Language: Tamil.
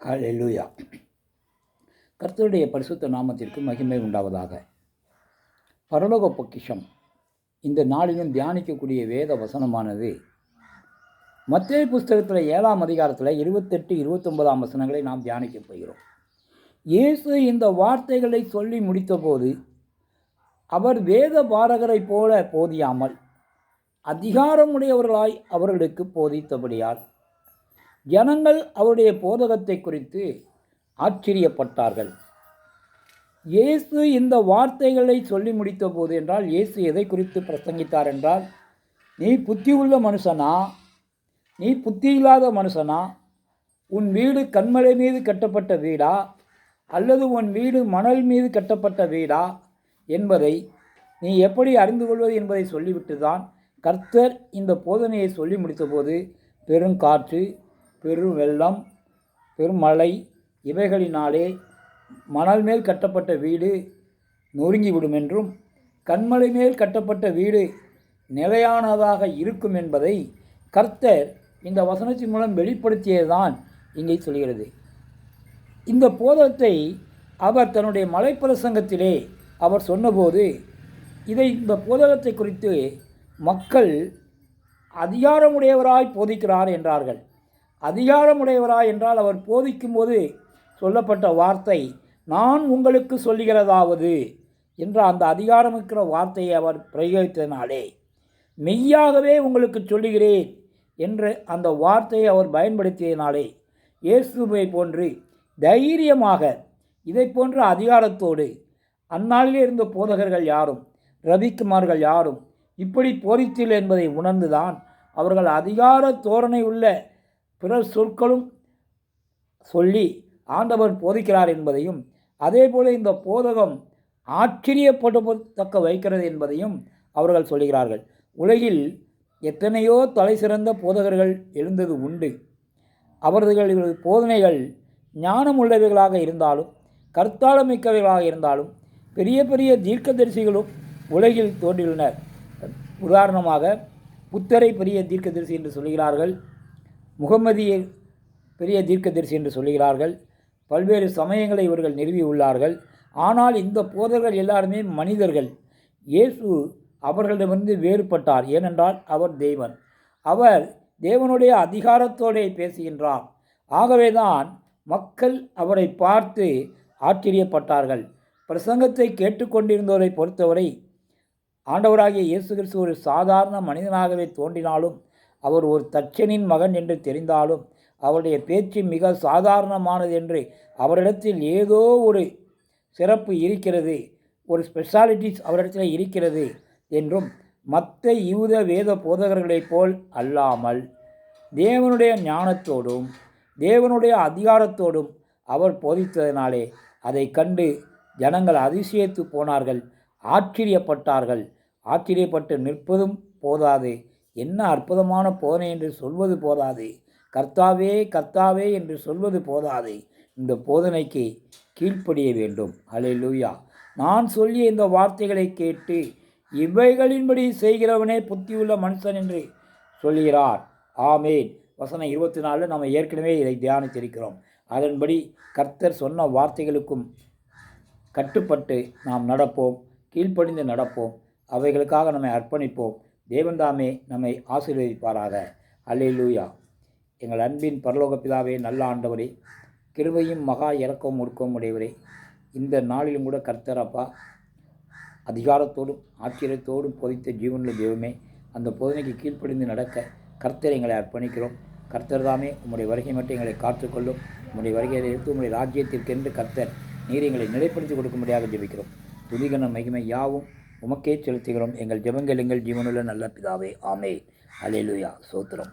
ஹல்லேலூயா. கர்த்தருடைய பரிசுத்த நாமத்திற்கு மகிமை உண்டாவதாக. பரலோக பொக்கிஷம் இந்த நாளிலும் தியானிக்கக்கூடிய வேத வசனமானது மத்தேயு புஸ்தகத்தில் 7ஆம் அதிகாரத்தில் 28, 29 வசனங்களை நாம் தியானிக்கப் போகிறோம். இயேசு இந்த வார்த்தைகளை சொல்லி முடித்தபோது அவர் வேத பாரகரைப் போல போதியாமல் அதிகாரமுடையவர்களாய் அவர்களுக்கு போதித்தபடியால் ஜனங்கள் அவருடைய போதகத்தை குறித்து ஆச்சரியப்பட்டார்கள். இயேசு இந்த வார்த்தைகளை சொல்லி முடித்த போது என்றால் இயேசு எதை குறித்து பிரசங்கித்தார் என்றால், நீ புத்தி உள்ள மனுஷனா, நீ புத்தி இல்லாத மனுஷனா, உன் வீடு கன்மலை மீது கட்டப்பட்ட வீடா அல்லது உன் வீடு மணல் மீது கட்டப்பட்ட வீடா என்பதை நீ எப்படி அறிந்து கொள்வது என்பதை சொல்லிவிட்டு தான் கர்த்தர் இந்த போதனையை சொல்லி முடித்தபோது பெருங்காற்று, பெரும் வெள்ளம், பெருமழை இவைகளினாலே மணல் மேல் கட்டப்பட்ட வீடு நொறுங்கிவிடும் என்றும் கன்மலை மேல் கட்டப்பட்ட வீடு நிலையானதாக இருக்கும் என்பதை கர்த்தர் இந்த வசனத்தின் மூலம் வெளிப்படுத்தியதுதான் இங்கே சொல்கிறது. இந்த போதத்தை அவர் தன்னுடைய மலைப்பிரசங்கத்திலே அவர் சொன்னபோது இந்த போதகத்தை குறித்து மக்கள் அதிகாரமுடையவராய் போதிக்கிறார் என்றார்கள். அதிகாரமுடையவராய் என்றால் அவர் போதிக்கும்போது சொல்லப்பட்ட வார்த்தை, நான் உங்களுக்கு சொல்லுகிறதாவது என்ற அந்த அதிகாரமிக்கிற வார்த்தையை அவர் பிரயோகித்ததினாலே, மெய்யாகவே உங்களுக்கு சொல்லுகிறேன் என்று அந்த வார்த்தையை அவர் பயன்படுத்தியதினாலே இயேசுவை போன்று தைரியமாக இதை போன்ற அதிகாரத்தோடு அந்நாளிலே இருந்த போதகர்கள் யாரும், ரபிக்குமார்கள் யாரும் இப்படி போதித்தில்லை என்பதை உணர்ந்துதான் அவர்கள் அதிகார தோரணை உள்ள பிற சொற்களும் சொல்லி ஆண்டவர் போதிக்கிறார் என்பதையும், அதே போல இந்த போதகம் ஆச்சரியப்படத்தக்க வைக்கிறது என்பதையும் அவர்கள் சொல்கிறார்கள். உலகில் எத்தனையோ தலை சிறந்த போதகர்கள் எழுந்தது உண்டு. அவர்களது போதனைகள் ஞானமுள்ளவைகளாக இருந்தாலும் கருத்தாளமிக்கவைகளாக இருந்தாலும் பெரிய பெரிய தீர்க்கதரிசிகளும் உலகில் தோன்றியுள்ளனர். உதாரணமாக புத்தரை பெரிய தீர்க்கதரிசி என்று சொல்கிறார்கள், முகமதியை பெரிய தீர்க்கதரிசி என்று சொல்கிறார்கள். பல்வேறு சமயங்களை இவர்கள் நிறுவியுள்ளார்கள். ஆனால் இந்த போதகர்கள் எல்லாருமே மனிதர்கள். இயேசு அவர்களிடமிருந்து வேறுபட்டார். ஏனென்றால் அவர் தேவன். அவர் தேவனுடைய அதிகாரத்தோடு பேசுகின்றார். ஆகவேதான் மக்கள் அவரை பார்த்து ஆச்சரியப்பட்டார்கள். பிரசங்கத்தை கேட்டுக்கொண்டிருந்தவரை பொறுத்தவரை ஆண்டவராகிய இயேசு கிறிஸ்து ஒரு சாதாரண மனிதனாகவே தோன்றினாலும், அவர் ஒரு தச்சனின் மகன் என்று தெரிந்தாலும், அவருடைய பேச்சு மிக சாதாரணமானது என்று அவரிடத்தில் ஏதோ ஒரு சிறப்பு இருக்கிறது, ஒரு ஸ்பெஷாலிட்டிஸ் அவரிடத்தில் இருக்கிறது என்றும், மற்ற யூத வேத போதகர்களைப் போல் அல்லாமல் தேவனுடைய ஞானத்தோடும் தேவனுடைய அதிகாரத்தோடும் அவர் போதித்ததினாலே அதை கண்டு ஜனங்கள் அதிசயித்து போனார்கள், ஆச்சரியப்பட்டார்கள். ஆச்சரியப்பட்டு நிற்பதும் போதாது, என்ன அற்புதமான போதனை என்று சொல்வது போதாது, கர்த்தாவே கர்த்தாவே என்று சொல்வது போதாது, இந்த போதனைக்கு கீழ்ப்படிய வேண்டும். ஹல்லேலூயா. நான் சொல்லிய இந்த வார்த்தைகளை கேட்டு இவைகளின்படி செய்கிறவனே புத்தியுள்ள மனுஷன் என்று சொல்கிறார். ஆமேன். வசனம் 24 நம்ம ஏற்கனவே இதை தியானித்திருக்கிறோம். அதன்படி கர்த்தர் சொன்ன வார்த்தைகளுக்கும் கட்டுப்பட்டு நாம் நடப்போம், கீழ்ப்படிந்து நடப்போம், அவைகளுக்காக நம்மை அர்ப்பணிப்போம். தேவன்தாமே நம்மை ஆசீர்வதிப்பாராக. ஹல்லேலூயா. எங்கள் அன்பின் பரலோக பிதாவே, நல்ல ஆண்டவரே, கிருபையும் மகா இரக்கமும் உருக்கமும் உடையவரே, இந்த நாளிலும் கூட கர்த்தர் அப்பா அதிகாரத்தோடும் ஆச்சரியத்தோடும் போதித்த ஜீவனுள்ள தெய்வமே, அந்த போதனைக்கு கீழ்ப்படிந்து நடக்க கர்த்தர் எங்களை அர்ப்பணிக்கிறோம். கர்த்தர் தாமே உம்முடைய வருகை மட்டும் எங்களை காத்துக்கொள்ளும். உம்முடைய வருகையை எடுத்து உம்முடைய ராஜ்யத்திற்கென்று கர்த்தர் நீர் எங்களை நிலைப்படுத்தி கொடுக்கும்படியாக ஜெபிக்கிறோம். துதிகன மகிமை யாவும் உமக்கே செலுத்துகிறோம். எங்கள் ஜெபங்கள் எங்கள் ஜீவனுள்ள நல்ல பிதாவே. ஆமென். ஹல்லேலூயா. ஸ்தோத்திரம்.